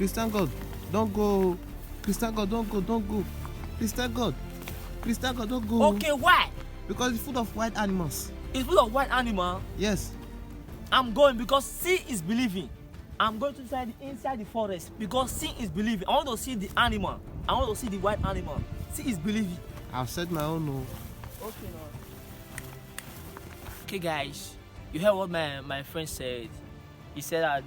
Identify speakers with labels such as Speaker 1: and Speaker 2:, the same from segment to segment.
Speaker 1: Christian God, don't go. Christian God, don't go, don't go. Christian God, Christian God, don't go.
Speaker 2: Okay, why?
Speaker 1: Because it's full of wild animals.
Speaker 2: It's full of white animal.
Speaker 1: Yes.
Speaker 2: I'm going because seeing is believing. I'm going to inside the forest because seeing is believing. I want to see the animal. I want to see the white animal. See is believing.
Speaker 1: I've said my own no.
Speaker 2: Okay, now. Okay, guys, you heard what my friend said. He said that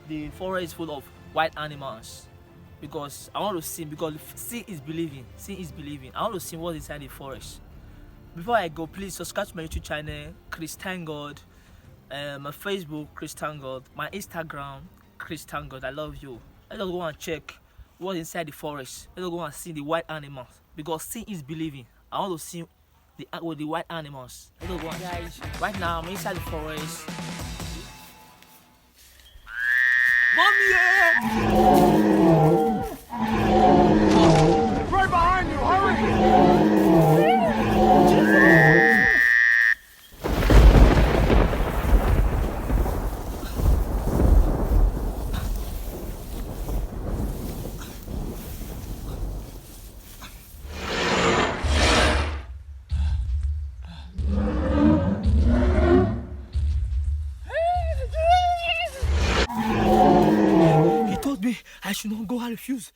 Speaker 2: the forest is full of wild animals. Because I want to see, because seeing is believing. Seeing is believing. I want to see what's inside the forest. Before I go, please subscribe to my YouTube channel, Christian God. My Facebook, Christian God. My Instagram, Christian God. I love you. Let's go and check what's inside the forest. Let's go and see the white animals. Because seeing is believing. I want to see the white animals. Let's go and guys. Right now I'm inside the forest. Mommy!
Speaker 3: Right behind you, hurry!
Speaker 2: He told me I should not go. I refuse.